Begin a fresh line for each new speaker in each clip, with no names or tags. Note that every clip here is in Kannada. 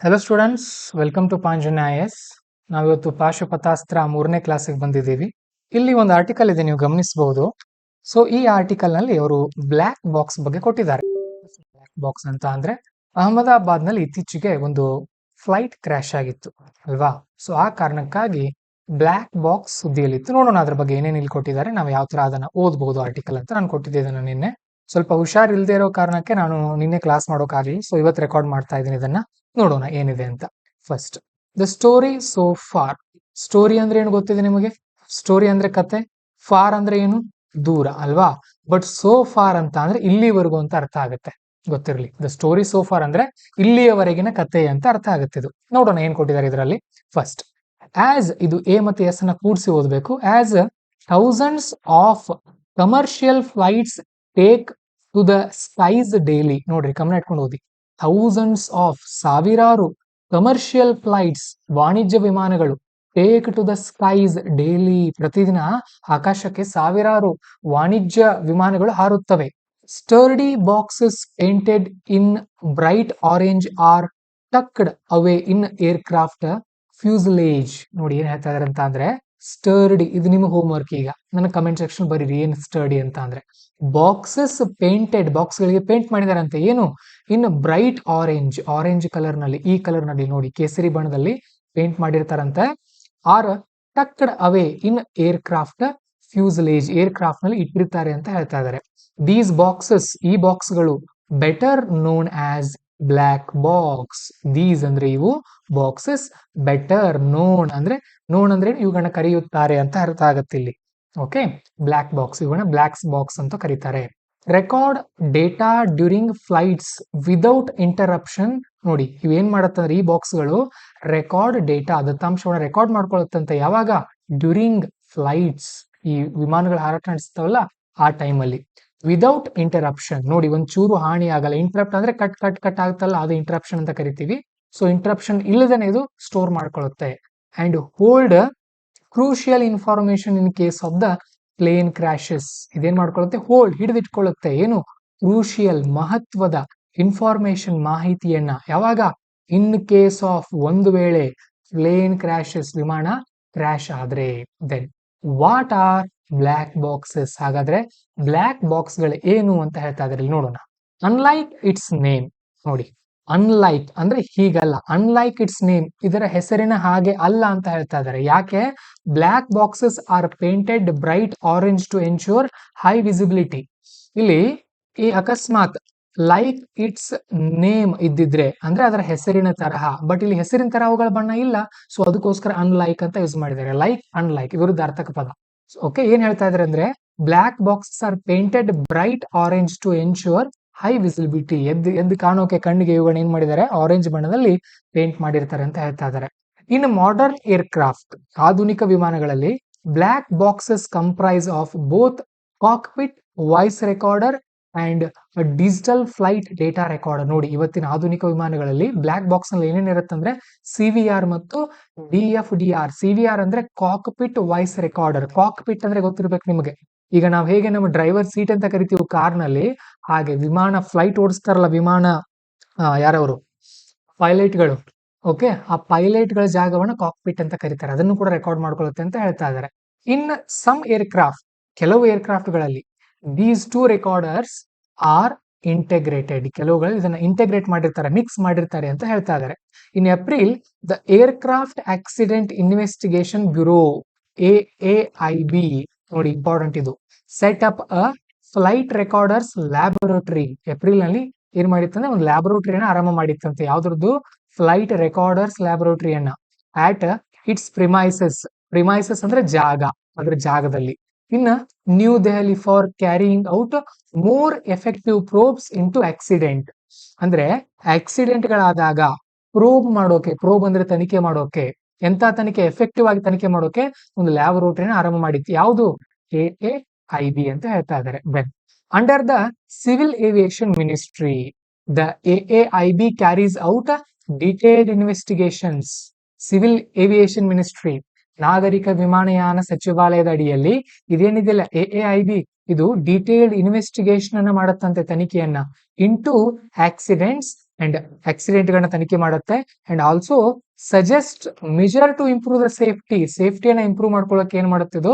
Hello students, welcome to Panjanya IAS. ನಾವಿವತ್ತು ಪಾಶುಪತಾಸ್ತ್ರ 3ನೇ ಕ್ಲಾಸಿಗೆ ಬಂದಿದ್ದೀವಿ. ಇಲ್ಲಿ ಒಂದು ಆರ್ಟಿಕಲ್ ಇದೆ, ನೀವು ಗಮನಿಸಬಹುದು. ಸೊ ಈ ಆರ್ಟಿಕಲ್ ನಲ್ಲಿ ಅವರು ಬ್ಲ್ಯಾಕ್ ಬಾಕ್ಸ್ ಬಗ್ಗೆ ಕೊಟ್ಟಿದ್ದಾರೆ. ಬ್ಲ್ಯಾಕ್ ಬಾಕ್ಸ್ ಅಂತ ಅಂದ್ರೆ ಅಹಮದಾಬಾದ್ ನಲ್ಲಿ ಇತ್ತೀಚೆಗೆ ಒಂದು ಫ್ಲೈಟ್ ಕ್ರ್ಯಾಶ್ ಆಗಿತ್ತು ಅಲ್ವಾ? ಸೊ ಆ ಕಾರಣಕ್ಕಾಗಿ ಬ್ಲ್ಯಾಕ್ ಬಾಕ್ಸ್ ಸುದ್ದಿಯಲ್ಲಿತ್ತು. ನೋಡೋಣ ಅದ್ರ ಬಗ್ಗೆ ಏನೇನು ಇಲ್ಲಿ ಕೊಟ್ಟಿದ್ದಾರೆ, ನಾವು ಯಾವ ತರ ಅದನ್ನ ಓದಬಹುದು ಆರ್ಟಿಕಲ್ ಅಂತ. ನಾನು ಕೊಟ್ಟಿದ್ದೆ ಇದನ್ನ ನಿನ್ನೆ. ಸ್ವಲ್ಪ ಹುಷಾರಿಲ್ದೇ ಇರೋ ಕಾರಣಕ್ಕೆ ನಾನು ನಿನ್ನೆ ಕ್ಲಾಸ್ ಮಾಡೋಕ್ಕಾಗಲಿ. ಸೊ ಇವತ್ತು ರೆಕಾರ್ಡ್ ಮಾಡ್ತಾ ಇದ್ದೀನಿ ಇದನ್ನ. ನೋಡೋಣ ಏನಿದೆ ಅಂತ. First, the story so for. Story ಅಂದ್ರೆ ಏನು ಗೊತ್ತಿದೆ ನಿಮಗೆ? ಸ್ಟೋರಿ ಅಂದ್ರೆ ಕತೆ, ಫಾರ್ ಅಂದ್ರೆ ಏನು? ದೂರ ಅಲ್ವಾ? ಬಟ್ ಸೋ ಫಾರ್ ಅಂತ ಅಂದ್ರೆ ಇಲ್ಲಿವರೆಗೂ ಅಂತ ಅರ್ಥ ಆಗುತ್ತೆ, ಗೊತ್ತಿರಲಿ. ದ ಸ್ಟೋರಿ ಸೋ ಫಾರ್ ಅಂದ್ರೆ ಇಲ್ಲಿಯವರೆಗಿನ ಕತೆ ಅಂತ ಅರ್ಥ ಆಗುತ್ತೆ ಇದು. ನೋಡೋಣ ಏನ್ ಕೊಟ್ಟಿದ್ದಾರೆ ಇದರಲ್ಲಿ. ಫಸ್ಟ್, ಆಸ್, ಇದು ಎ ಮತ್ತೆ ಎಸ್ ಅನ್ನ ಕೂಡಿಸಿ ಓದಬೇಕು. As thousands of commercial flights take to the skies daily. ನೋಡ್ರಿ, ಗಮನ ಇಟ್ಕೊಂಡು ಓದಿ. ಥೌಸಂಡ್ಸ್ ಆಫ್, ಸಾವಿರಾರು, ಕಮರ್ಷಿಯಲ್ ಫ್ಲೈಟ್ಸ್, ವಾಣಿಜ್ಯ ವಿಮಾನಗಳು, take to the skies daily, ಪ್ರತಿದಿನ ಆಕಾಶಕ್ಕೆ ಸಾವಿರಾರು ವಾಣಿಜ್ಯ ವಿಮಾನಗಳು ಹಾರುತ್ತವೆ. Sturdy boxes painted in bright orange are tucked away in aircraft fuselage. ನೋಡಿ ಏನ್ ಹೇಳ್ತಾ ಇದಾರೆ ಅಂತ ಅಂದ್ರೆ, ಸ್ಟರ್ಡಿ, ಇದು ನಿಮ್ಮ ಹೋಮ್ ವರ್ಕ್. ಈಗ ನನ್ನ ಕಮೆಂಟ್ ಸೆಕ್ಷನ್ ಬರೀರಿ ಏನ್ ಸ್ಟರ್ಡಿ ಅಂತ ಅಂದ್ರೆ. ಬಾಕ್ಸಸ್ ಪೇಂಟೆಡ್, ಬಾಕ್ಸ್ ಗಳಿಗೆ ಪೇಂಟ್ ಮಾಡಿದಾರಂತೆ. ಏನು? ಇನ್ ಬ್ರೈಟ್ ಆರೆಂಜ್, ಆರೆಂಜ್ ಕಲರ್ ನಲ್ಲಿ, ಈ ಕಲರ್ ನಲ್ಲಿ ನೋಡಿ, ಕೇಸರಿ ಬಣ್ಣದಲ್ಲಿ paint ಮಾಡಿರ್ತಾರಂತೆ. R tucked away in aircraft ಫ್ಯೂಸಲೇಜ್, aircraft ನಲ್ಲಿ ಇಟ್ಟಿರ್ತಾರೆ ಅಂತ ಹೇಳ್ತಾ ಇದಾರೆ. ದೀಸ್ ಬಾಕ್ಸಸ್, ಈ ಬಾಕ್ಸ್ ಗಳು, better known as black box. These ಅಂದ್ರೆ ಇವು, ಬಾಕ್ಸಸ್, ಬೆಟರ್ ನೋನ್ ಅಂದ್ರೆ, ನೋನ್ ಅಂದ್ರೆ ಇವುಗಳನ್ನ ಕರೆಯುತ್ತಾರೆ ಅಂತ ಅರ್ಥ ಆಗತ್ತೆ ಇಲ್ಲಿ. ಓಕೆ, ಬ್ಲ್ಯಾಕ್ ಬಾಕ್ಸ್, ಇವುಗಳನ್ನ ಬ್ಲ್ಯಾಕ್ಸ್ ಬಾಕ್ಸ್ ಅಂತ ಕರೀತಾರೆ. Record data during flights without interruption. ನೋಡಿ ಇವೇನ್ ಮಾಡತ್ತಂದ್ರೆ, ಈ ಬಾಕ್ಸ್ ಗಳು ರೆಕಾರ್ಡ್ ಡೇಟಾ, ದತ್ತಾಂಶವನ್ನ ರೆಕಾರ್ಡ್ ಮಾಡ್ಕೊಳ್ಳುತ್ತಂತೆ. ಯಾವಾಗ? ಡ್ಯೂರಿಂಗ್ ಫ್ಲೈಟ್ಸ್, ಈ ವಿಮಾನಗಳ ಹಾರಾಟ ನಡೆಸ್ತಾವಲ್ಲ ಆ ಟೈಮಲ್ಲಿ. ವಿದೌಟ್ ಇಂಟರಪ್ಷನ್, ನೋಡಿ ಒಂಚೂರು ಹಾನಿ ಆಗಲ್ಲ. ಇಂಟರಪ್ಟ್ ಅಂದ್ರೆ ಕಟ್ ಕಟ್ ಕಟ್ ಆಗುತ್ತಲ್ಲ, ಅದು ಇಂಟರಪ್ಷನ್ ಅಂತ ಕರಿತೀವಿ. ಸೊ ಇಂಟರಪ್ಷನ್ ಇಲ್ಲದೇನೆ ಇದು ಸ್ಟೋರ್ ಮಾಡ್ಕೊಳ್ಳುತ್ತೆ. And hold crucial information in case of the plane crashes. ಇದೇನ್ ಮಾಡ್ಕೊಳ್ಳುತ್ತೆ? ಹೋಲ್ಡ್, ಹಿಡಿದಿಟ್ಕೊಳ್ಳುತ್ತೆ. ಏನು? ಕ್ರೂಷಿಯಲ್, ಮಹತ್ವದ, ಇನ್ಫಾರ್ಮೇಶನ್, ಮಾಹಿತಿಯನ್ನ. ಯಾವಾಗ? ಇನ್ ಕೇಸ್ ಆಫ್, ಒಂದು ವೇಳೆ, ಪ್ಲೇನ್ ಕ್ರಾಶಸ್, ವಿಮಾನ ಕ್ರಾಶ್ ಆದ್ರೆ. Then what are black boxes? ಹಾಗಾದ್ರೆ ಬ್ಲ್ಯಾಕ್ ಬಾಕ್ಸ್ ಗಳು ಏನು ಅಂತ ಹೇಳ್ತಾ ಇದ್ರೆ ನೋಡೋಣ. Unlike its name. ನೋಡಿ, ಅನ್ಲೈಕ್ ಅಂದ್ರೆ ಹೀಗಲ್ಲ, ಅನ್ಲೈಕ್ ಇಟ್ಸ್ ನೇಮ್, ಇದರ ಹೆಸರಿನ ಹಾಗೆ ಅಲ್ಲ ಅಂತ ಹೇಳ್ತಾ ಇದ್ದಾರೆ. ಯಾಕೆ? Black boxes are painted bright orange to ensure high visibility. ಇಲ್ಲಿ ಈ ಅಕಸ್ಮಾತ್ ಲೈಕ್ ಇಟ್ಸ್ ನೇಮ್ ಇದ್ದಿದ್ರೆ ಅಂದ್ರೆ ಅದರ ಹೆಸರಿನ ತರಹ, ಬಟ್ ಇಲ್ಲಿ ಹೆಸರಿನ ತರ ಅವುಗಳ ಬಣ್ಣ ಇಲ್ಲ. ಸೊ ಅದಕ್ಕೋಸ್ಕರ ಅನ್ಲೈಕ್ ಅಂತ ಯೂಸ್ ಮಾಡಿದ್ದಾರೆ. ಲೈಕ್, ಅನ್ಲೈಕ್ ವಿರುದ್ಧಾರ್ಥಕ ಪದ. ಓಕೆ, ಏನ್ ಹೇಳ್ತಾ ಇದ್ದಾರೆ ಅಂದ್ರೆ, black boxes are painted bright orange to ensure high visibility. ಎದ್ದು ಕಾಣೋಕೆ ಕಣ್ಣಿಗೆ ಇವುಗಳನ್ನ ಏನ್ ಮಾಡಿದ್ದಾರೆ? ಆರೆಂಜ್ ಬಣ್ಣದಲ್ಲಿ ಪೇಂಟ್ ಮಾಡಿರ್ತಾರೆ ಅಂತ ಹೇಳ್ತಾ ಇದ್ದಾರೆ. ಇನ್ ಮಾಡರ್ನ್ ಏರ್ಕ್ರಾಫ್ಟ್, ಆಧುನಿಕ ವಿಮಾನಗಳಲ್ಲಿ, black boxes comprise of both cockpit voice recorder and digital flight data recorder. ನೋಡಿ, ಇವತ್ತಿನ ಆಧುನಿಕ ವಿಮಾನಗಳಲ್ಲಿ ಬ್ಲ್ಯಾಕ್ ಬಾಕ್ಸ್ ನಲ್ಲಿ ಏನೇನಿರುತ್ತೆ ಅಂದ್ರೆ, CVR ಮತ್ತು DFDR. CVR ಅಂದ್ರೆ ಕಾಕ್ಪಿಟ್ ವಾಯ್ಸ್ ರೆಕಾರ್ಡರ್. ಕಾಕ್ಪಿಟ್ ಅಂದ್ರೆ ಗೊತ್ತಿರ್ಬೇಕು ನಿಮಗೆ. ಈಗ ನಾವು ಹೇಗೆ ನಮ್ಮ ಡ್ರೈವರ್ ಸೀಟ್ ಅಂತ ಕರಿತೀವಿ ಕಾರ್ ನಲ್ಲಿ, ಹಾಗೆ ವಿಮಾನ ಫ್ಲೈಟ್ ಓಡಿಸ್ತಾರಲ್ಲ, ವಿಮಾನ ಯಾರವರು? ಪೈಲಟ್ಗಳು. ಓಕೆ, ಆ ಪೈಲಟ್ ಗಳ ಜಾಗವನ್ನ ಕಾಕ್ಪಿಟ್ ಅಂತ ಕರೀತಾರೆ. ಅದನ್ನು ಕೂಡ ರೆಕಾರ್ಡ್ ಮಾಡ್ಕೊಳ್ಳುತ್ತೆ ಅಂತ ಹೇಳ್ತಾ ಇದ್ದಾರೆ. ಇನ್ ಸಮ್ ಏರ್ಕ್ರಾಫ್ಟ್, ಕೆಲವು ಏರ್ಕ್ರಾಫ್ಟ್ ಗಳಲ್ಲಿ, these two recorders are integrated. ಕೆಲವುಗಳಲ್ಲಿ ಇದನ್ನ ಇಂಟೆಗ್ರೇಟ್ ಮಾಡಿರ್ತಾರೆ, ಮಿಕ್ಸ್ ಮಾಡಿರ್ತಾರೆ ಅಂತ ಹೇಳ್ತಾ ಇದ್ದಾರೆ. In April, the aircraft accident investigation bureau, AAIB, ನೋಡಿ ಇಂಪಾರ್ಟೆಂಟ್ ಇದು, set up a flight recorders laboratory. April ನಲ್ಲಿ ಏನ್ ಮಾಡಿತ್ತಂದ್ರೆ ಒಂದು ಲ್ಯಾಬೊರೇಟರಿಯನ್ನ ಆರಂಭ ಮಾಡಿತ್ತಂತೆ. ಯಾವ್ದ್ರದ್ದು? ಫ್ಲೈಟ್ ರೆಕಾರ್ಡರ್ಸ್ ಲ್ಯಾಬೊರೇಟರಿಯನ್ನ. At its premises. ಪ್ರಿಮೈಸಸ್ ಅಂದ್ರೆ ಜಾಗ, ಅದ್ರ ಜಾಗದಲ್ಲಿ. ಇನ್ನ New Delhi for carrying out more effective probes into accident. ಅಂದ್ರೆ ಆಕ್ಸಿಡೆಂಟ್ ಗಳಾದಾಗ ಪ್ರೋಬ್ ಮಾಡೋಕೆ, ಪ್ರೋಬ್ ಅಂದ್ರೆ ತನಿಖೆ ಮಾಡೋಕೆ, ಎಂತ ತನಿಖೆ? ಎಫೆಕ್ಟಿವ್ ಆಗಿ ತನಿಖೆ ಮಾಡೋಕೆ ಒಂದು ಲ್ಯಾಬೊರೇಟರಿನ ಆರಂಭ ಮಾಡಿತ್ತು. ಯಾವುದು? AAIB ಅಂತ ಹೇಳ್ತಾ ಇದ್ದಾರೆ. Then under the civil aviation ministry, the AAIB carries out detailed investigations. Civil aviation ministry, ನಾಗರಿಕ ವಿಮಾನಯಾನ ಸಚಿವಾಲಯದ ಅಡಿಯಲ್ಲಿ ಇದೇನಿದೆಯಲ್ಲ AAIB, ಇದು ಡೀಟೇಲ್ಡ್ ಇನ್ವೆಸ್ಟಿಗೇಷನ್ ಅನ್ನ ಮಾಡತ್ತಂತೆ, ತನಿಖೆಯನ್ನ. ಇಂಟು ಆಕ್ಸಿಡೆಂಟ್ಸ್ ಅಂಡ್ ಆಕ್ಸಿಡೆಂಟ್ ಗಳನ್ನ ತನಿಖೆ ಮಾಡುತ್ತೆ and also suggest measure to improve the ಸೇಫ್ಟಿಯನ್ನ ಇಂಪ್ರೂವ್ ಮಾಡ್ಕೊಳ್ಳೋಕೆ ಏನ್ ಮಾಡುತ್ತೆ ಇದು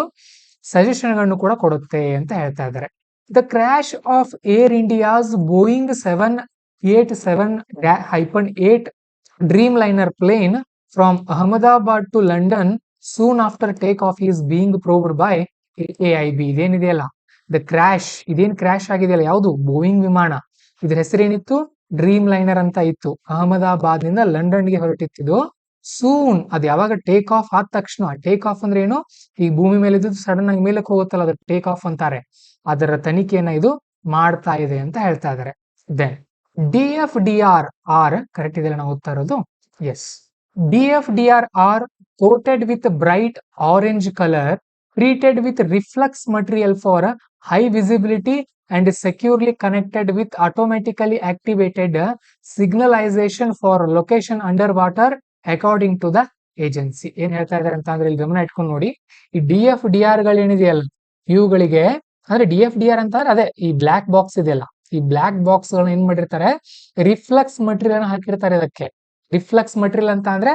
ಸಜೆಷನ್ ಗಳನ್ನು ಕೂಡ ಕೊಡುತ್ತೆ ಅಂತ ಹೇಳ್ತಾ ಇದ್ದಾರೆ. The crash of Air India's Boeing 787-8 Dreamliner plane from Ahmedabad to London soon after take off is being probed by AIB. ಇದೇನಿದೆಯಲ್ಲ ದ ಕ್ರಾಶ್, ಇದೇನ್ ಕ್ರಾಶ್ ಆಗಿದೆಯಲ್ಲ ಯಾವುದು ಬೋಯಿಂಗ್ ವಿಮಾನ, ಇದ್ರ ಹೆಸರೇನಿತ್ತು ಡ್ರೀಮ್ ಲೈನರ್ ಅಂತ ಇತ್ತು. ಅಹಮದಾಬಾದ್ ನಿಂದ ಲಂಡನ್ಗೆ ಹೊರಟಿತ್ತು. ಸೂನ್ ಅದು ಯಾವಾಗ ಟೇಕ್ ಆಫ್ ಆದ ತಕ್ಷಣ, ಟೇಕ್ ಆಫ್ ಅಂದ್ರೆ ಏನು, ಈ ಭೂಮಿ ಮೇಲೆ ಇದ್ದು ಸಡನ್ ಆಗಿ ಮೇಲಕ್ಕೆ ಹೋಗುತ್ತಲ್ಲ ಅದ್ರ ಟೇಕ್ ಆಫ್ ಅಂತಾರೆ. ಅದರ ತನಿಖೆಯನ್ನ ಇದು ಮಾಡ್ತಾ ಇದೆ ಅಂತ ಹೇಳ್ತಾ ಇದಾರೆ. ದೆನ್ DFDR ಕರೆಕ್ಟ್ ಇದೆಲ್ಲ ನಾವು ಓದ್ತಾ ಇರೋದು. Yes, DFDR coated with bright orange color, treated with reflex material for high visibility and securely connected with automatically activated signalization for location underwater according to the agency. ಏನ್ ಹೇಳ್ತಾ ಇದಾರೆ ಅಂತ ಅಂದ್ರೆ ಇಲ್ಲಿ ಗಮನ ಇಟ್ಕೊಂಡು ನೋಡಿ, ಈ DFDR ಗಳೇನಿದೆಯಲ್ಲ ಇವುಗಳಿಗೆ ಅಂದ್ರೆ DFDR ಅಂತ ಅಂದ್ರೆ ಅದೇ ಈ ಬ್ಲಾಕ್ ಬಾಕ್ಸ್ ಇದೆಯಲ್ಲ, ಈ ಬ್ಲಾಕ್ ಬಾಕ್ಸ್ ಗಳನ್ನ ಏನ್ ಮಾಡಿರ್ತಾರೆ ರಿಫ್ಲೆಕ್ಸ್ ಮಟೀರಿಯಲ್ ಹಾಕಿರ್ತಾರೆ. ಇದಕ್ಕೆ ರಿಫ್ಲೆಕ್ಸ್ ಮಟೀರಿಯಲ್ ಅಂತ ಅಂದ್ರೆ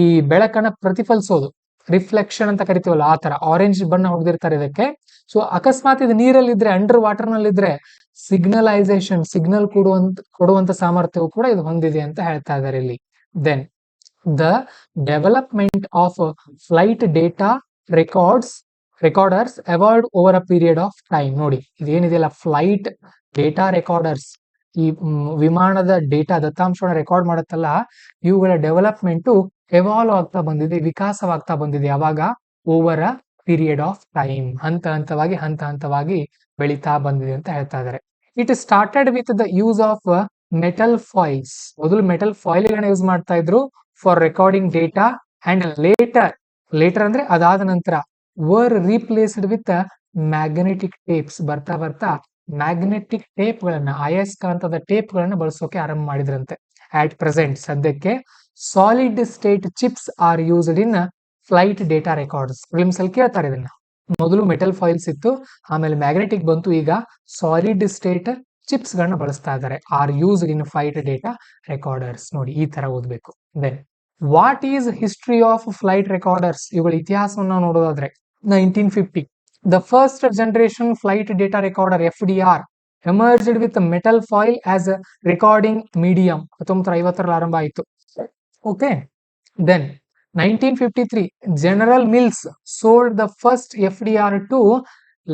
ಈ ಬೆಳಕನ್ನ ಪ್ರತಿಫಲಿಸೋದು, ರಿಫ್ಲೆಕ್ಷನ್ ಅಂತ ಕರಿತೀವಲ್ಲ ಆ ತರ ಆರೆಂಜ್ ಬಣ್ಣ ಹೊಡೆದಿರ್ತಾರೆ ಇದಕ್ಕೆ. ಸೊ ಅಕಸ್ಮಾತ್ ಇದು ನೀರಲ್ಲಿ ಇದ್ರೆ, ಅಂಡರ್ ವಾಟರ್ ನಲ್ಲಿ ಇದ್ರೆ ಸಿಗ್ನಲೈಸೇಷನ್ ಸಿಗ್ನಲ್ ಕೊಡುವಂತ ಸಾಮರ್ಥ್ಯವು ಕೂಡ ಇದು ಹೊಂದಿದೆ ಅಂತ ಹೇಳ್ತಾ ಇದ್ದಾರೆ ಇಲ್ಲಿ. Then the development of flight data recorders evolved over a period of time. ನೋಡಿ ಇದೇನಿದೆಯಲ್ಲ ಫ್ಲೈಟ್ ಡೇಟಾ ರೆಕಾರ್ಡರ್ಸ್, ಈ ವಿಮಾನದ ಡೇಟಾ ದತ್ತಾಂಶವನ್ನು ರೆಕಾರ್ಡ್ ಮಾಡುತ್ತಲ್ಲ, ಇವುಗಳ ಡೆವಲಪ್ಮೆಂಟ್ ಎವಾಲ್ವ್ ಆಗ್ತಾ ಬಂದಿದೆ, ವಿಕಾಸವಾಗ್ತಾ ಬಂದಿದೆ. ಯಾವಾಗ over a period of time, ಹಂತ ಹಂತವಾಗಿ ಬೆಳೀತಾ ಬಂದಿದೆ ಅಂತ ಹೇಳ್ತಾ ಇದ್ದಾರೆ. It started with the use of metal foils. ಮೊದಲು ಮೆಟಲ್ ಫಾಯಿಲ್ ಗಳನ್ನ ಯೂಸ್ ಮಾಡ್ತಾ ಇದ್ರು for recording data and later ಅಂದ್ರೆ ಅದಾದ ನಂತರ were replaced with magnetic tapes. ಬರ್ತಾ ಮ್ಯಾಗ್ನೆಟಿಕ್ ಟೇಪ್ ಗಳನ್ನ, ಅಯಸ್ಕಾಂತದ ಟೇಪ್ ಗಳನ್ನ ಬಳಸೋಕೆ ಆರಂಭ ಮಾಡಿದ್ರಂತೆ. ಆಟ್ ಪ್ರೆಸೆಂಟ್ ಸದ್ಯಕ್ಕೆ solid state chips are used in flight data records. Films ಅಲ್ಲಿ ಕೇಳ್ತಾರೆ ಇದನ್ನ. ಮೊದಲು ಮೆಟಲ್ ಫಾಯಿಲ್ಸ್ ಇತ್ತು, ಆಮೇಲೆ ಮ್ಯಾಗ್ನೆಟಿಕ್ ಬಂತು, ಈಗ ಸಾಲಿಡ್ ಸ್ಟೇಟ್ ಚಿಪ್ಸ್ ಗಳನ್ನ ಬಳಸ್ತಾ ಇದ್ದಾರೆ. Are used in flight data recorders. ನೋಡಿ ಈ ತರ ಓದ್ಬೇಕು. Then what is history of flight recorders? ಇವುಗಳ ಇತಿಹಾಸವನ್ನು ನೋಡೋದಾದ್ರೆ 1950 the first generation flight data recorder FDR emerged with metal foil as a recording medium. 1950 ಆರಂಭ ಆಯಿತು. Okay, then 1953 General Mills sold the first FDR to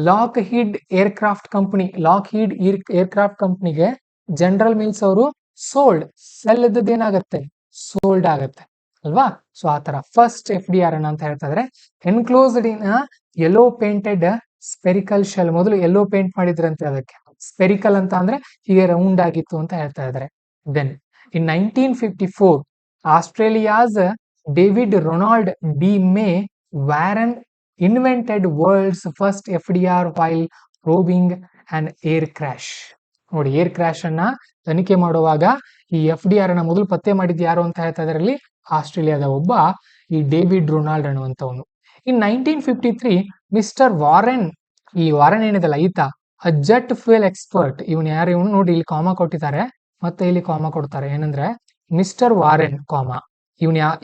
Lockheed aircraft ಕಂಪನಿಗೆ ಜನರಲ್ ಮಿಲ್ಸ್ ಅವರು ಸೆಲ್ ಇದ್ದದ್ದು ಏನಾಗುತ್ತೆ, ಸೋಲ್ಡ್ ಆಗತ್ತೆ ಅಲ್ವಾ. ಸೊ ಆತರ ಫಸ್ಟ್ FDR ಅಂತ ಹೇಳ್ತಾ ಇದ್ರೆ ಎನ್ಕ್ಲೋಸ್ಡ್ ಇನ್ ಯೆಲ್ಲೋ ಪೇಂಟೆಡ್ ಸ್ಪೆರಿಕಲ್ ಶೆಲ್. ಮೊದಲು ಯೆಲ್ಲೋ ಪೇಂಟ್ ಮಾಡಿದ್ರಂತೆ ಅದಕ್ಕೆ, ಸ್ಪೆರಿಕಲ್ ಅಂತ ಅಂದ್ರೆ ಹೀಗೆ ರೌಂಡ್ ಆಗಿತ್ತು ಅಂತ ಹೇಳ್ತಾ ಇದ್ದಾರೆ. Then in 1954 Australia's David Ronald de May Warren invented world's first FDR while probing an air crash. ನೋಡಿ ಏರ್ ಕ್ರಾಶ್ ಅನ್ನ ತನಿಖೆ ಮಾಡುವಾಗ ಈ FDR ಅನ್ನ ಮೊದಲು ಪತ್ತೆ ಮಾಡಿದ್ ಯಾರು ಅಂತ ಹೇಳ್ತಾ ಇದರಲ್ಲಿ ಆಸ್ಟ್ರೇಲಿಯಾದ ಒಬ್ಬ ಈ ಡೇವಿಡ್ ರೊನಾಲ್ಡ್ ಅನ್ನುವಂಥವನು. ಇನ್ 1953 ಮಿಸ್ಟರ್ ವಾರೆನ್, ಈ ವಾರೆನ್ ಏನಿದೆಲ್ಲ ಈತ ಜೆಟ್ ಫ್ಯೂಯಲ್ ಎಕ್ಸ್ಪರ್ಟ್. ಇವನು ಯಾರು, ಇವನು ನೋಡಿ ಇಲ್ಲಿ ಕಾಮಾ ಕೊಟ್ಟಿದ್ದಾರೆ, ಮತ್ತೆ ಇಲ್ಲಿ ಕಾಮಾ ಕೊಡ್ತಾರೆ. ಏನಂದ್ರೆ ಮಿಸ್ಟರ್ ವಾರೆನ್ ಕಾಮಾ,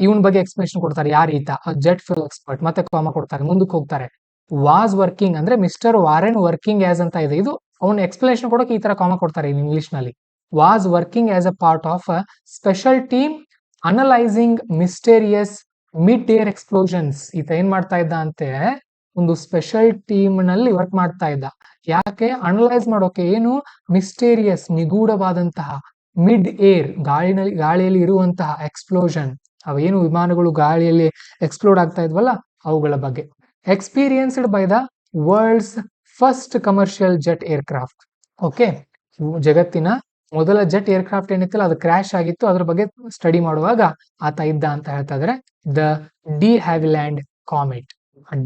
ಇವನ್ ಬಗ್ಗೆ ಎಕ್ಸ್ಪ್ಲೇಷನ್ ಕೊಡ್ತಾರೆ. ಯಾರು ಈತ, ಜೆಟ್ ಫ್ಯೂಯಲ್ ಎಕ್ಸ್ಪರ್ಟ್, ಮತ್ತೆ ಕಾಮಾ ಕೊಡ್ತಾರೆ, ಮುಂದಕ್ಕೆ ಹೋಗ್ತಾರೆ. ವಾಸ್ ವರ್ಕಿಂಗ್ ಅಂದ್ರೆ ಮಿಸ್ಟರ್ ವಾರೆನ್ ವರ್ಕಿಂಗ್ ಆಸ್ ಅಂತ ಇದೆ. ಇದು ಅವನು ಎಕ್ಸ್ಪ್ಲೇಷನ್ ಕೊಡೋಕೆ ಈ ತರ ಕಾಮಾ ಕೊಡ್ತಾರೆ ಇಂಗ್ಲಿಷ್ ನಲ್ಲಿ. Was working as a part of special team analysing ಮಿಸ್ಟೇರಿಯಸ್ mid air explosions. ಈತ ಏನ್ ಮಾಡ್ತಾ ಇದ್ದ ಅಂತೆ, ಒಂದು ಸ್ಪೆಷಲ್ ಟೀಮ್ ನಲ್ಲಿ ವರ್ಕ್ ಮಾಡ್ತಾ ಇದ್ದ. ಯಾಕೆ, ಅನಲೈಸ್ ಮಾಡೋಕೆ, ಏನು ಮಿಸ್ಟೇರಿಯಸ್ ನಿಗೂಢವಾದಂತಹ ಮಿಡ್ ಏರ್ ಗಾಳಿಯಲ್ಲಿ ಇರುವಂತಹ ಎಕ್ಸ್ಪ್ಲೋಷನ್, ಅವೇನು ವಿಮಾನಗಳು ಗಾಳಿಯಲ್ಲಿ ಎಕ್ಸ್ಪ್ಲೋಡ್ ಆಗ್ತಾ ಇದ್ವಲ್ಲ ಅವುಗಳ ಬಗ್ಗೆ. Experienced by the world's first commercial jet aircraft. Okay, ಜಗತ್ತಿನ ಮೊದಲ ಜೆಟ್ ಏರ್ಕ್ರಾಫ್ಟ್ ಏನಿತ್ತಲ್ಲ ಅದು ಕ್ರಾಶ್ ಆಗಿತ್ತು, ಅದ್ರ ಬಗ್ಗೆ ಸ್ಟಡಿ ಮಾಡುವಾಗ ಆತ ಇದ್ದ ಅಂತ ಹೇಳ್ತಾ ಇದ್ರೆ. ದ ಡಿ ಹ್ಯಾವಿಲ್ಯಾಂಡ್ ಕಾಮೆಟ್,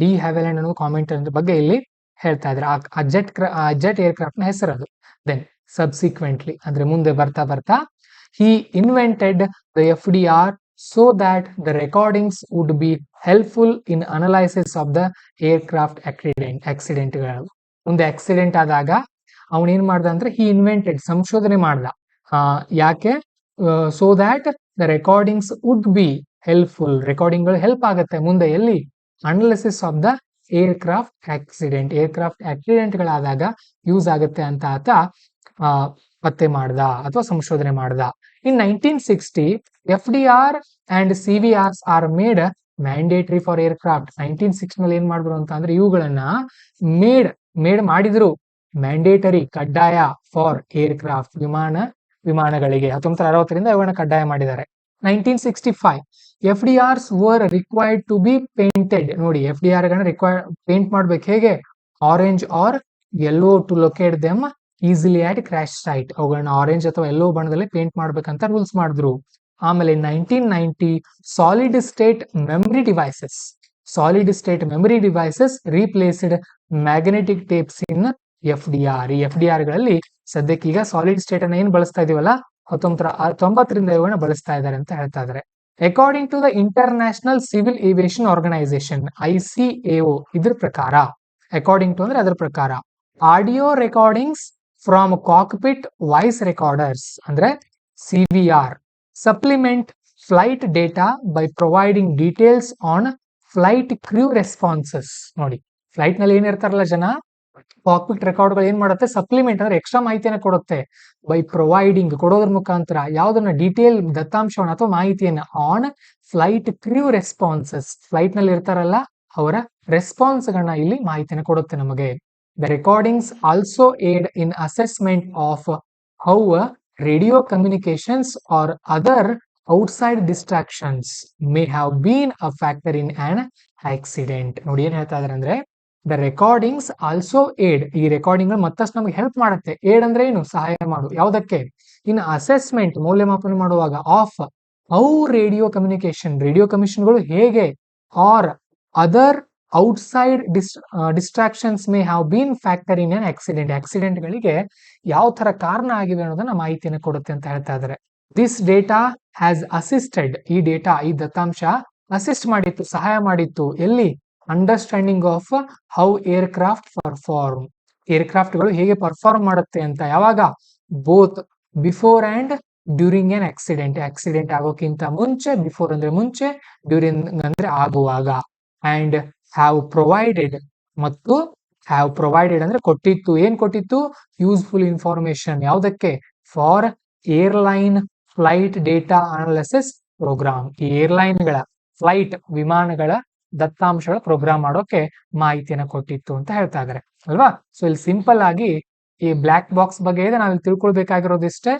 ಡಿ ಹ್ಯಾವಿಲ್ಯಾಂಡ್ ಅನ್ನೋ ಕಾಮೆಂಟ್ ಅದ್ರ ಬಗ್ಗೆ ಇಲ್ಲಿ ಹೇಳ್ತಾ ಇದ್ರೆ ಆ ಜೆಟ್ ಏರ್ಕ್ರಾಫ್ಟ್ ನ ಹೆಸರದು. ದೆನ್ ಸಬ್ಸಿಕ್ವೆಂಟ್ಲಿ ಅಂದ್ರೆ ಮುಂದೆ ಬರ್ತಾ he invented the FDR so that the recordings would be helpful in analysis of the aircraft accident. ಮುಂದೆ ಆಕ್ಸಿಡೆಂಟ್ ಆದಾಗ ಅವನೇನ್ ಮಾಡ್ದ ಅಂದ್ರೆ he invented, ಸಂಶೋಧನೆ ಮಾಡ್ದ. ಯಾಕೆ, so that the recordings would be helpful. ರೆಕಾರ್ಡಿಂಗ್ಗಳು ಹೆಲ್ಪ್ ಆಗುತ್ತೆ ಮುಂದೆ ಎಲ್ಲಿ analysis of the aircraft accident. Aircraft ಆಕ್ಸಿಡೆಂಟ್ಗಳಾದಾಗ ಯೂಸ್ ಆಗುತ್ತೆ ಅಂತ ಆತ ಪತ್ತೆ ಮಾಡ್ದ ಅಥವಾ ಸಂಶೋಧನೆ ಮಾಡ್ದ. In 1960 FDR and CVRs are made mandatory for aircraft. 1960 ನಲ್ಲಿ ಏನ್ ಮಾಡಿದ್ರು ಅಂತ ಅಂದ್ರೆ ಇವುಗಳನ್ನ ಮೇಡ್ ಮಾಡಿದ್ರು ಮ್ಯಾಂಡೇಟರಿ ಕಡ್ಡಾಯ ಫಾರ್ ಏರ್ಕ್ರಾಫ್ಟ್ ವಿಮಾನಗಳಿಗೆ. 1960ರಿಂದ ಇವುಗಳನ್ನ ಕಡ್ಡಾಯ ಮಾಡಿದ್ದಾರೆ. 1965 FDRs were required to be painted. ನೋಡಿ FDR ಗಳನ್ನ ಪೇಂಟ್ ಮಾಡ್ಬೇಕು ಹೇಗೆ, orange or yellow to locate them easily at crash site. ಅವುಗಳನ್ನ ಆರೆಂಜ್ ಅಥವಾ ಯೆಲ್ಲೋ ಬಣ್ಣದಲ್ಲಿ ಪೇಂಟ್ ಮಾಡ್ಬೇಕಂತ ರೂಲ್ಸ್ ಮಾಡಿದ್ರು. ಆಮೇಲೆ 1990 solid state memory devices replaced magnetic tapes in FDR. ಈ FDR ಗಳಲ್ಲಿ ಸದ್ಯಕ್ಕೀಗ ಸಾಲಿಡ್ ಸ್ಟೇಟ್ ಅನ್ನ ಏನ್ ಬಳಸ್ತಾ ಇದೀವಲ್ಲ 1990ರಿಂದ ಇವುಗಳನ್ನ ಬಳಸ್ತಾ ಇದ್ದಾರೆ ಅಂತ ಹೇಳ್ತಾ ಇದ್ದಾರೆ. According to the international civil aviation organisation ICAO, ಇದ್ರ ಪ್ರಕಾರ, ಅಕಾರ್ಡಿಂಗ್ ಟು ಅಂದ್ರೆ ಅದರ ಪ್ರಕಾರ, audio recordings from cockpit voice recorders ಅಂದ್ರೆ CVR supplement flight data by providing details on flight crew responses. ನೋಡಿ ಫ್ಲೈಟ್ ನಲ್ಲಿ ಏನಿರ್ತಾರಲ್ಲ ಜನ, ಕಾಕ್ಪಿಟ್ ರೆಕಾರ್ಡ್ಗಳು ಏನ್ ಮಾಡುತ್ತೆ, ಸಪ್ಲಿಮೆಂಟ್ ಅಂದ್ರೆ ಎಕ್ಸ್ಟ್ರಾ ಮಾಹಿತಿಯನ್ನು ಕೊಡುತ್ತೆ. ಬೈ ಪ್ರೊವೈಡಿಂಗ್ ಕೊಡೋದ್ರ ಮುಖಾಂತರ ಯಾವ್ದನ್ನ ಡೀಟೇಲ್ ದತ್ತಾಂಶವನ್ನು ಅಥವಾ ಮಾಹಿತಿಯನ್ನ on flight crew responses, flight ನಲ್ಲಿ ಇರ್ತಾರಲ್ಲ ಅವರ ರೆಸ್ಪಾನ್ಸ್ ಗಳನ್ನ ಇಲ್ಲಿ ಮಾಹಿತಿಯನ್ನು ಕೊಡುತ್ತೆ ನಮಗೆ. The recordings also aid in assessment of how radio communications or other outside distractions may have been a factor in an accident. ನೋಡಿ ಏನ್ ಹೇಳ್ತಾ ಇದಾರೆ ಅಂದ್ರೆ ದ ರೆಕಾರ್ಡಿಂಗ್ಸ್ ಆಲ್ಸೋ ಏಡ್, ಈ ರೆಕಾರ್ಡಿಂಗ್ ಮತ್ತಷ್ಟು ನಮಗೆ ಹೆಲ್ಪ್ ಮಾಡುತ್ತೆ. ಏಡ್ ಅಂದ್ರೆ ಏನು, ಸಹಾಯ ಮಾಡು. ಯಾವುದಕ್ಕೆ, ಇನ್ ಅಸೆಸ್ಮೆಂಟ್ ಮೌಲ್ಯಮಾಪನ ಮಾಡುವಾಗ ಆಫ್ ಹೌ ರೇಡಿಯೋ ಕಮ್ಯುನಿಕೇಶನ್ಗಳು ಹೇಗೆ, or other outside distractions may have been factor in an accident ಗಳಿಗೆ ಯಾವ ತರ ಕಾರಣ ಆಗಿವೆ ಅನ್ನೋದನ್ನ ಮಾಹಿತಿಯನ್ನು ಕೊಡುತ್ತೆ ಅಂತ ಹೇಳ್ತಾ ಇದ್ದಾರೆ. ದಿಸ್ ಡೇಟಾ ಹ್ಯಾಸ್ ಅಸಿಸ್ಟೆಡ್, ಈ ದತ್ತಾಂಶ ಅಸಿಸ್ಟ್ ಮಾಡಿತ್ತು, ಸಹಾಯ ಮಾಡಿತ್ತು ಎಲ್ಲಿ, understanding of how aircraft perform, ಏರ್ಕ್ರಾಫ್ಟ್ಗಳು ಹೇಗೆ ಪರ್ಫಾರ್ಮ್ ಮಾಡುತ್ತೆ ಅಂತ. ಯಾವಾಗ, both before and during an accident ಆಗೋಕ್ಕಿಂತ ಮುಂಚೆ, ಬಿಫೋರ್ ಅಂದ್ರೆ ಮುಂಚೆ, ಡ್ಯೂರಿಂಗ್ ಅಂದ್ರೆ ಆಗುವಾಗ. ಅಂಡ್ ಹ್ಯಾವ್ ಪ್ರೊವೈಡೆಡ್, ಮತ್ತು ಹ್ಯಾವ್ ಪ್ರೊವೈಡೆಡ್ ಅಂದ್ರೆ ಕೊಟ್ಟಿತ್ತು, ಏನ್ ಕೊಟ್ಟಿತ್ತು, ಯೂಸ್ಫುಲ್ ಇನ್ಫಾರ್ಮೇಶನ್. ಯಾವುದಕ್ಕೆ, for airline flight data analysis programme. ಈ ಏರ್ಲೈನ್ಗಳ ಫ್ಲೈಟ್ ವಿಮಾನಗಳ ದತ್ತಾಂಶಗಳ ಪ್ರೋಗ್ರಾಮ್ ಮಾಡೋಕೆ ಮಾಹಿತಿಯನ್ನು ಕೊಟ್ಟಿತ್ತು ಅಂತ ಹೇಳ್ತಾ ಇದ್ದಾರೆ ಅಲ್ವಾ. ಸೊ ಇಲ್ಲಿ ಸಿಂಪಲ್ ಆಗಿ ಈ ಬ್ಲಾಕ್ ಬಾಕ್ಸ್ ಬಗ್ಗೆ ಇದೆ, ನಾವಿಲ್ಲಿ ತಿಳ್ಕೊಳ್ಬೇಕಾಗಿರೋದಿಷ್ಟೇ.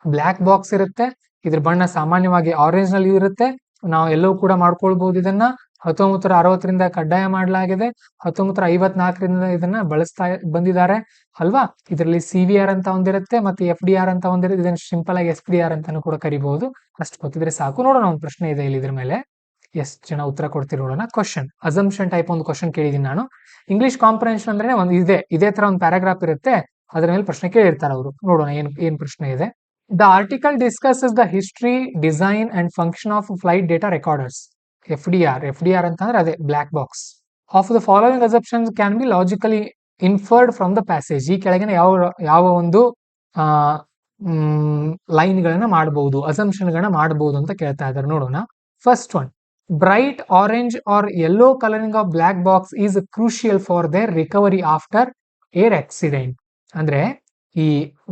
ಬ್ಲಾಕ್ ಬಾಕ್ಸ್ ಇರುತ್ತೆ, ಇದ್ರ ಬಣ್ಣ ಸಾಮಾನ್ಯವಾಗಿ ಆರೆಂಜ್ ನಲ್ಲಿ ಇರುತ್ತೆ. ನಾವು ಎಲ್ಲವೂ ಕೂಡ ಮಾಡ್ಕೊಳ್ಬಹುದು. ಇದನ್ನ 1960ರಿಂದ ಕಡ್ಡಾಯ ಮಾಡಲಾಗಿದೆ. 1954ರಿಂದ ಇದನ್ನ ಬಳಸ್ತಾ ಬಂದಿದ್ದಾರೆ ಅಲ್ವಾ. ಇದರಲ್ಲಿ CVR ಅಂತ ಒಂದಿರುತ್ತೆ, ಮತ್ತೆ FDR ಅಂತ ಒಂದಿರುತ್ತೆ. ಇದನ್ನ ಸಿಂಪಲ್ ಆಗಿ SPDR ಅಂತಾನು ಕೂಡ ಕರಿಬಹುದು. ಅಷ್ಟು ಗೊತ್ತಿದ್ರೆ ಸಾಕು. ನೋಡೋಣ, ಒಂದು ಪ್ರಶ್ನೆ ಇದೆ ಇಲ್ಲಿ ಇದ್ರ ಮೇಲೆ, ಎಷ್ಟು ಜನ ಉತ್ತರ ಕೊಡ್ತೀರಿ ನೋಡೋಣ. ಕ್ವಶನ್ ಅಸಂಪ್ಷನ್ ಟೈಪ್ ಒಂದು ಕ್ವಶನ್ ಕೇಳಿದೀನಿ ನಾನು. ಇಂಗ್ಲಿಷ್ ಕಾಂಪ್ರಹೆನ್ಷನ್ ಅಂದ್ರೆ ಒಂದು ಇದೇ ತರ ಒಂದು ಪ್ಯಾರಾಗ್ರಾಫ್ ಇರುತ್ತೆ, ಅದ್ರ ಮೇಲೆ ಪ್ರಶ್ನೆ ಕೇಳಿರ್ತಾರೆ ಅವರು. ನೋಡೋಣ ಏನ್ ಪ್ರಶ್ನೆ ಇದೆ. The article discusses the history, design and function of flight data recorders. FDR ಅಂತಂದ್ರೆ ಅದೇ black box. Of the following assumptions can be logically inferred from the passage. ಈ ಕೆಳಗಿನ ಯಾವ ಒಂದು ಲೈನ್ ಗಳನ್ನ ಮಾಡಬಹುದು, ಅಸಂಪ್ಷನ್ ಗಳನ್ನ ಮಾಡಬಹುದು ಅಂತ ಕೇಳ್ತಾ ಇದ್ದಾರೆ. ನೋಡೋಣ. First one, bright orange or yellow colouring of black box is crucial for their recovery after air accident. ಅಂದ್ರೆ ಈ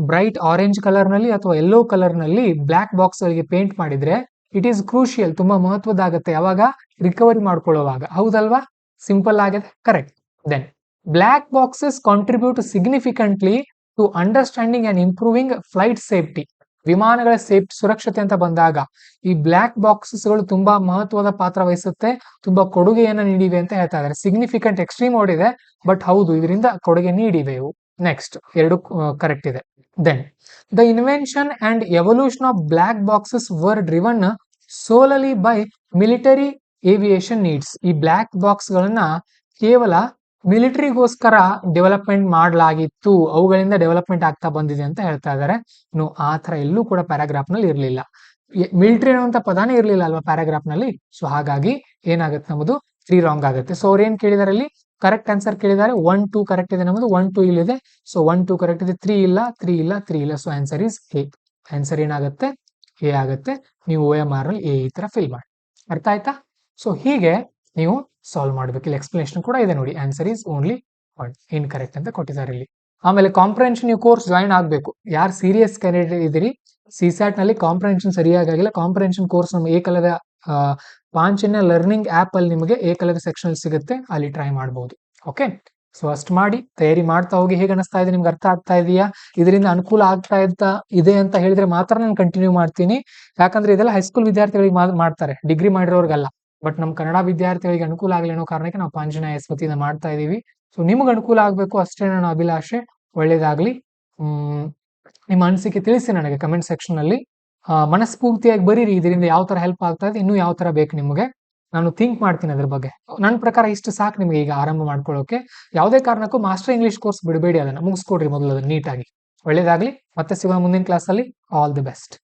ಬ್ರೈಟ್ ಆರೆಂಜ್ ಕಲರ್ ನಲ್ಲಿ ಅಥವಾ ಯೆಲ್ಲೋ ಕಲರ್ ನಲ್ಲಿ ಬ್ಲಾಕ್ ಬಾಕ್ಸ್ ಗಳಿಗೆ ಪೇಂಟ್ ಮಾಡಿದ್ರೆ ಇಟ್ ಈಸ್ ಕ್ರೂಷಿಯಲ್, ತುಂಬಾ ಮಹತ್ವದಾಗತ್ತೆ. ಯಾವಾಗ, ರಿಕವರಿ ಮಾಡ್ಕೊಳ್ಳುವಾಗ. ಹೌದಲ್ವಾ, ಸಿಂಪಲ್ ಆಗಿದೆ, correct. Then black boxes contribute significantly to understanding and improving flight safety. ವಿಮಾನಗಳ ಸುರಕ್ಷತೆ ಅಂತ ಬಂದಾಗ ಈ ಬ್ಲಾಕ್ ಬಾಕ್ಸಸ್ ಗಳು ತುಂಬಾ ಮಹತ್ವದ ಪಾತ್ರ ವಹಿಸುತ್ತೆ, ತುಂಬಾ ಕೊಡುಗೆಯನ್ನ ನೀಡಿವೆ ಅಂತ ಹೇಳ್ತಾ ಇದ್ದಾರೆ. ಸಿಗ್ನಿಫಿಕೆಂಟ್ ಎಕ್ಸ್ಟ್ರೀಮ್ ವರ್ಡ್ ಇದೆ, ಬಟ್ ಹೌದು ಇದರಿಂದ ಕೊಡುಗೆ ನೀಡಿವೆ ಇವು. ನೆಕ್ಸ್ಟ್ ಎರಡು ಕರೆಕ್ಟ್ ಇದೆ. Then the invention and evolution of black boxes were driven solely by military aviation needs. ಈ ಬ್ಲಾಕ್ ಬಾಕ್ಸ್ ಗಳನ್ನ ಕೇವಲ ಮಿಲಿಟರಿಗೋಸ್ಕರ ಡೆವಲಪ್ಮೆಂಟ್ ಮಾಡಲಾಗಿತ್ತು, ಅವುಗಳಿಂದ ಡೆವಲಪ್ಮೆಂಟ್ ಆಗ್ತಾ ಬಂದಿದೆ ಅಂತ ಹೇಳ್ತಾ ಇದ್ದಾರೆ. ಇನ್ನು ಆ ತರ ಎಲ್ಲೂ ಕೂಡ ಪ್ಯಾರಾಗ್ರಾಫ್ ನಲ್ಲಿ ಇರಲಿಲ್ಲ. ಮಿಲಿಟರಿ ಅನ್ನುವಂತ ಪದಾನೇ ಇರಲಿಲ್ಲ ಅಲ್ವಾ ಪ್ಯಾರಾಗ್ರಾಫ್ ನಲ್ಲಿ. ಸೊ ಹಾಗಾಗಿ ಏನಾಗುತ್ತೆ ನಮ್ಮದು 3 ರಾಂಗ್ ಆಗುತ್ತೆ. ಸೊ ಅವ್ರು ಏನ್ ಕೇಳಿದಾರೆ ಇಲ್ಲಿ, ಕರೆಕ್ಟ್ ಆನ್ಸರ್ ಕೇಳಿದ್ದಾರೆ. 1 2 ಕರೆಕ್ಟ್ ಇದೆ ನಮ್ಮದು, 1 2 ಇಲ್ಲಿದೆ. ಸೊ 1 2 ಕರೆಕ್ಟ್ ಇದೆ, 3 ಇಲ್ಲ. So answer is A. Answer ಏನಾಗುತ್ತೆ, ಎ ಆಗುತ್ತೆ. ನೀವು OMR ಅಲ್ಲಿ ಎ ಈ ತರ ಫಿಲ್ ಮಾಡಿ. ಅರ್ಥ ಆಯ್ತಾ? ಸೊ ಹೀಗೆ ನೀವು ಸಾಲ್ವ್ ಮಾಡ್ಬೇಕು. ಇಲ್ಲಿ ಎಕ್ಸ್ಪ್ಲನೇಷನ್ ಕೂಡ ಇದೆ ನೋಡಿ. Answer is only one, incorrect ಅಂತ ಕೊಟ್ಟಿದ್ದಾರೆ ಇಲ್ಲಿ. ಆಮೇಲೆ ಕಾಂಪ್ರಹೆನ್ಷನ್ ನೀವು ಕೋರ್ಸ್ ಜಾಯಿನ್ ಆಗಬೇಕು. ಯಾರು ಸೀರಿಯಸ್ ಕ್ಯಾಂಡಿಡೇಟ್ ಇದ್ದೀರಿ, CSAT ನಲ್ಲಿ ಕಾಂಪ್ರಹೆನ್ಷನ್ ಸರಿಯಾಗಿಲ್ಲ, ಕಾಂಪ್ರಹೆನ್ಷನ್ ಕೋರ್ಸ್ ನಮ್ಮ ಏಕಲವ್ಯ ಪಾಂಚನ್ಯ ಲರ್ನಿಂಗ್ ಆಪ್ ಅಲ್ಲಿ ನಿಮಗೆ ಏಕಲವ್ಯ ಸೆಕ್ಷನ್ ಸಿಗುತ್ತೆ, ಅಲ್ಲಿ ಟ್ರೈ ಮಾಡಬಹುದು. ಓಕೆ, ಸೊ ಅಷ್ಟು ಮಾಡಿ ತಯಾರಿ ಮಾಡ್ತಾ ಹೋಗಿ. ಹೇಗೆ ಅನಿಸ್ತಾ ಇದೆ ನಿಮ್ಗೆ? ಅರ್ಥ ಆಗ್ತಾ ಇದೆಯಾ? ಇದರಿಂದ ಅನುಕೂಲ ಆಗ್ತಾ ಇದೆ ಅಂತ ಹೇಳಿದ್ರೆ ಮಾತ್ರ ನಾನು ಕಂಟಿನ್ಯೂ ಮಾಡ್ತೀನಿ. ಯಾಕಂದ್ರೆ ಇದೆಲ್ಲ ಹೈಸ್ಕೂಲ್ ವಿದ್ಯಾರ್ಥಿಗಳಿಗೆ ಮಾಡ್ತಾರೆ, ಡಿಗ್ರಿ ಮಾಡಿರೋರ್ಗಲ್ಲ. ಬಟ್ ನಮ್ಮ ಕನ್ನಡ ವಿದ್ಯಾರ್ಥಿಗಳಿಗೆ ಅನುಕೂಲ ಆಗಲಿ ಅನ್ನೋ ಕಾರಣಕ್ಕೆ ನಾವು ಪಾಂಜನ ಎಸ್ ವತಿಯಿಂದ ಮಾಡ್ತಾ ಇದೀವಿ. ಸೊ ನಿಮ್ಗೆ ಅನುಕೂಲ ಆಗಬೇಕು ಅಷ್ಟೇ ನನ್ನ ಅಭಿಲಾಷೆ. ಒಳ್ಳೇದಾಗ್ಲಿ. ನಿಮ್ಮ ಅನಿಸಿಕೆ ತಿಳಿಸಿ ನನಗೆ ಕಮೆಂಟ್ ಸೆಕ್ಷನ್ ಅಲ್ಲಿ. ಮನಸ್ಫೂರ್ತಿಯಾಗಿ ಬರೀರಿ, ಇದರಿಂದ ಯಾವ ತರ ಹೆಲ್ಪ್ ಆಗ್ತಾ ಇದೆ, ಇನ್ನೂ ಯಾವ ತರ ಬೇಕು ನಿಮಗೆ, ನಾನು ಥಿಂಕ್ ಮಾಡ್ತೀನಿ ಅದ್ರ ಬಗ್ಗೆ. ನನ್ನ ಪ್ರಕಾರ ಇಷ್ಟು ಸಾಕು ನಿಮಗೆ ಈಗ ಆರಂಭ ಮಾಡ್ಕೊಳ್ಳೋಕೆ. ಯಾವುದೇ ಕಾರಣಕ್ಕೂ ಮಾಸ್ಟರ್ ಇಂಗ್ಲಿಷ್ ಕೋರ್ಸ್ ಬಿಡಬೇಡಿ, ಅದನ್ನ ಮುಗಿಸ್ಕೊಡ್ರಿ ಮೊದಲು ಅದನ್ನ ನೀಟಾಗಿ. ಒಳ್ಳೇದಾಗ್ಲಿ. ಮತ್ತೆ ಸಿಗೋಣ ಮುಂದಿನ ಕ್ಲಾಸಲ್ಲಿ. All the best.